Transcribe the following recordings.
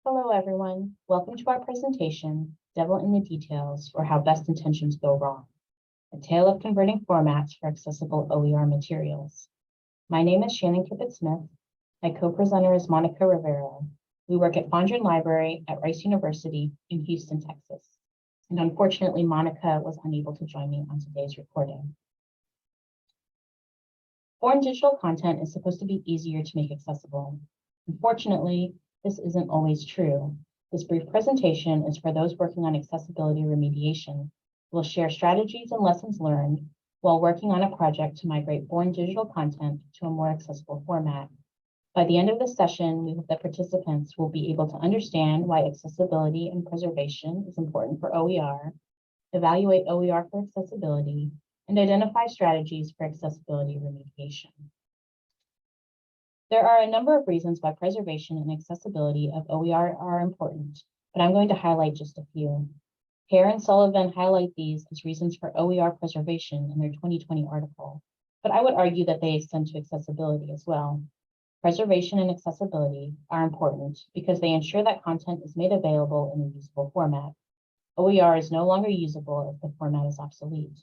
Hello, everyone. Welcome to our presentation, Devil in the Details, or How Best Intentions Go Wrong, a tale of converting formats for accessible OER materials. My name is Shannon Kipphut-Smith. My co-presenter is Monica Rivero. We work at Fondren Library at Rice University in Houston, Texas. And unfortunately, Monica was unable to join me on today's recording. Foreign digital content is supposed to be easier to make accessible. Unfortunately, this isn't always true. This brief presentation is for those working on accessibility remediation. We'll share strategies and lessons learned while working on a project to migrate foreign digital content to a more accessible format. By the end of this session, we hope that participants will be able to understand why accessibility and preservation is important for OER, evaluate OER for accessibility, and identify strategies for accessibility remediation. There are a number of reasons why preservation and accessibility of OER are important, but I'm going to highlight just a few. Hare and Sullivan highlight these as reasons for OER preservation in their 2020 article, but I would argue that they extend to accessibility as well. Preservation and accessibility are important because they ensure that content is made available in a usable format. OER is no longer usable if the format is obsolete.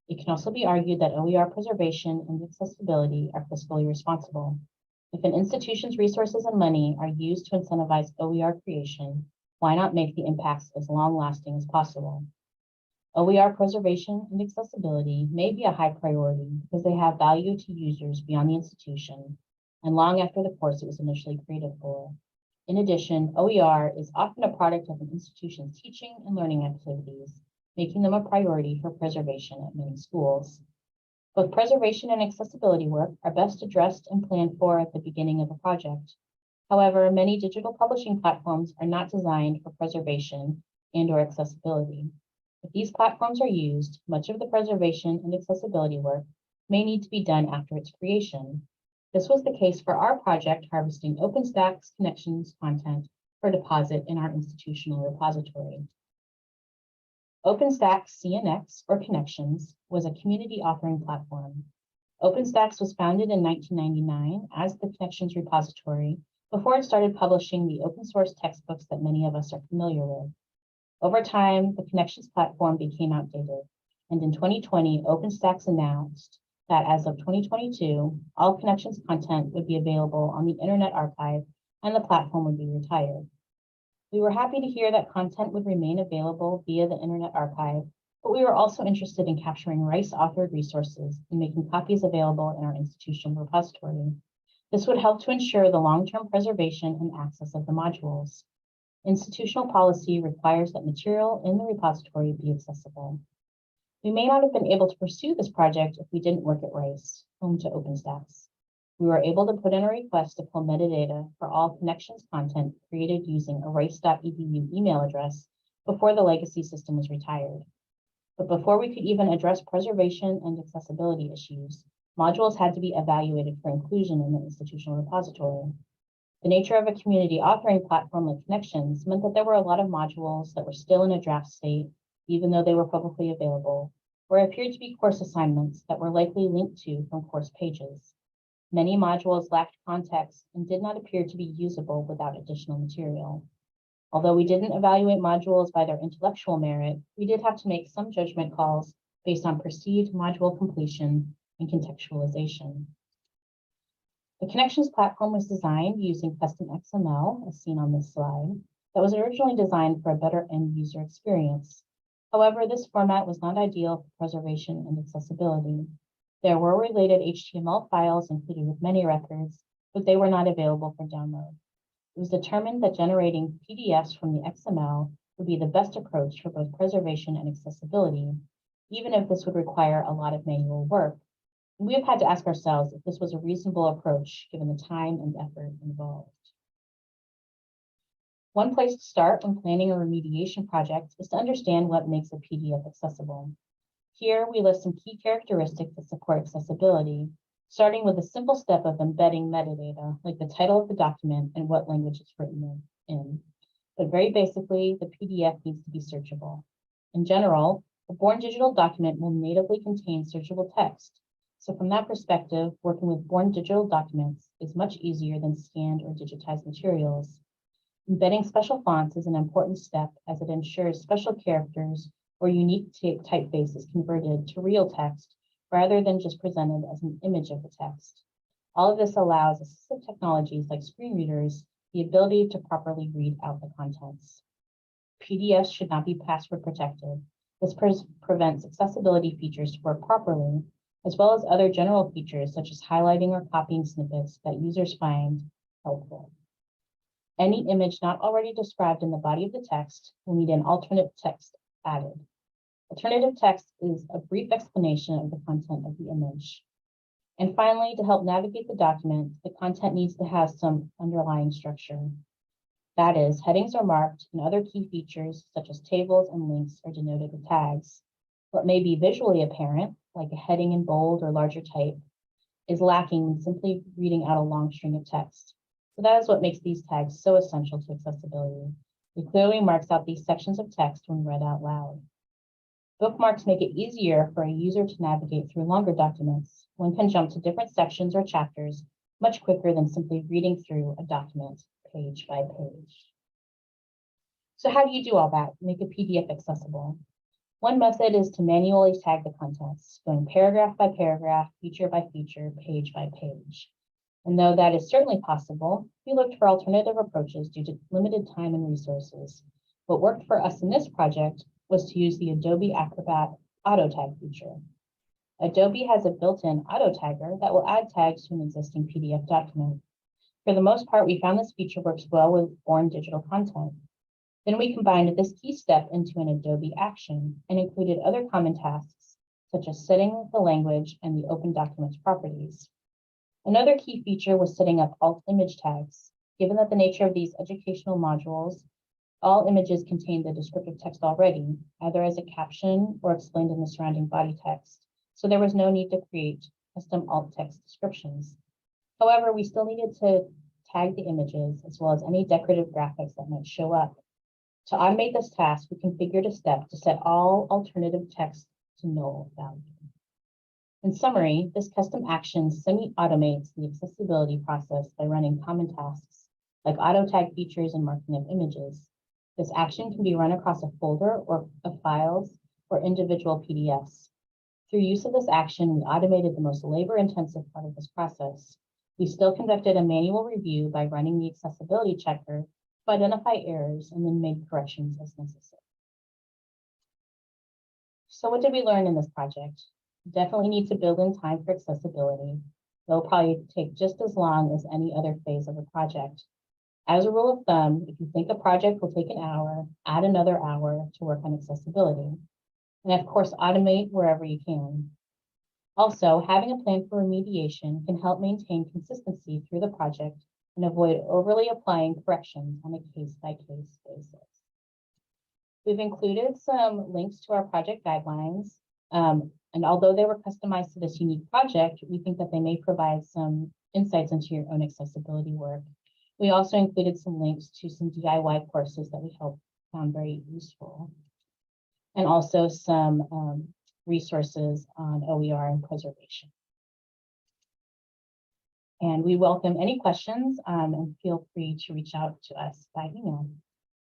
It can also be argued that OER preservation and accessibility are fiscally responsible. If an institution's resources and money are used to incentivize OER creation, why not make the impacts as long-lasting as possible? OER preservation and accessibility may be a high priority because they have value to users beyond the institution and long after the course it was initially created for. In addition, OER is often a product of an institution's teaching and learning activities, making them a priority for preservation at many schools. Both preservation and accessibility work are best addressed and planned for at the beginning of a project. However, many digital publishing platforms are not designed for preservation and/or accessibility. If these platforms are used, much of the preservation and accessibility work may need to be done after its creation. This was the case for our project harvesting OpenStax connections content for deposit in our institutional repository. OpenStax CNX, or Connections, was a community authoring platform. OpenStax was founded in 1999 as the Connections repository before it started publishing the open source textbooks that many of us are familiar with. Over time, the Connections platform became outdated, and in 2020, OpenStax announced that as of 2022, all Connections content would be available on the Internet Archive and the platform would be retired. We were happy to hear that content would remain available via the Internet Archive, but we were also interested in capturing Rice-authored resources and making copies available in our institutional repository. This would help to ensure the long-term preservation and access of the modules. Institutional policy requires that material in the repository be accessible. We may not have been able to pursue this project if we didn't work at Rice, home to OpenStax. We were able to put in a request to pull metadata for all Connections content created using a rice.edu email address before the legacy system was retired. But before we could even address preservation and accessibility issues, modules had to be evaluated for inclusion in the institutional repository. The nature of a community authoring platform like Connections meant that there were a lot of modules that were still in a draft state, even though they were publicly available, or appeared to be course assignments that were likely linked to from course pages. Many modules lacked context and did not appear to be usable without additional material. Although we didn't evaluate modules by their intellectual merit, we did have to make some judgment calls based on perceived module completion and contextualization. The Connections platform was designed using custom XML, as seen on this slide, that was originally designed for a better end user experience. However, this format was not ideal for preservation and accessibility. There were related HTML files included with many records, but they were not available for download. It was determined that generating PDFs from the XML would be the best approach for both preservation and accessibility, even if this would require a lot of manual work. And we have had to ask ourselves if this was a reasonable approach given the time and effort involved. One place to start when planning a remediation project is to understand what makes a PDF accessible. Here, we list some key characteristics that support accessibility, starting with the simple step of embedding metadata, like the title of the document and what language it's written in. But very basically, the PDF needs to be searchable. In general, a born digital document will natively contain searchable text. So from that perspective, working with born digital documents is much easier than scanned or digitized materials. Embedding special fonts is an important step as it ensures special characters or unique typeface is converted to real text rather than just presented as an image of the text. All of this allows assistive technologies like screen readers the ability to properly read out the contents. PDFs should not be password protected. This prevents accessibility features to work properly, as well as other general features such as highlighting or copying snippets that users find helpful. Any image not already described in the body of the text will need an alternate text added. Alternative text is a brief explanation of the content of the image. And finally, to help navigate the document, the content needs to have some underlying structure. That is, headings are marked and other key features such as tables and links are denoted with tags. What may be visually apparent, like a heading in bold or larger type, is lacking when simply reading out a long string of text. So that is what makes these tags so essential to accessibility. It clearly marks out these sections of text when read out loud. Bookmarks make it easier for a user to navigate through longer documents. One can jump to different sections or chapters much quicker than simply reading through a document page by page. So how do you do all that? Make a PDF accessible. One method is to manually tag the contents, going paragraph by paragraph, feature by feature, page by page. And though that is certainly possible, we looked for alternative approaches due to limited time and resources. What worked for us in this project was to use the Adobe Acrobat auto tag feature. Adobe has a built-in auto tagger that will add tags to an existing PDF document. For the most part, we found this feature works well with foreign digital content. Then we combined this key step into an Adobe action and included other common tasks, such as setting the language and the open documents properties. Another key feature was setting up alt image tags. Given that the nature of these educational modules, all images contain the descriptive text already, either as a caption or explained in the surrounding body text. So there was no need to create custom alt text descriptions. However, we still needed to tag the images as well as any decorative graphics that might show up. To automate this task, we configured a step to set all alternative text to null value. In summary, this custom action semi-automates the accessibility process by running common tasks like auto tag features and marking of images. This action can be run across a folder or of files or individual PDFs. Through use of this action, we automated the most labor-intensive part of this process. We still conducted a manual review by running the accessibility checker to identify errors and then made corrections as necessary. So what did we learn in this project? Definitely need to build in time for accessibility. They'll probably take just as long as any other phase of a project. As a rule of thumb, if you think a project will take an hour, add another hour to work on accessibility. And of course, automate wherever you can. Also, having a plan for remediation can help maintain consistency through the project and avoid overly applying corrections on a case-by-case basis. We've included some links to our project guidelines, and although they were customized to this unique project, we think that they may provide some insights into your own accessibility work. We also included some links to some DIY courses that we found very useful, and also some resources on OER and preservation. And we welcome any questions and feel free to reach out to us by email.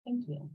Thank you.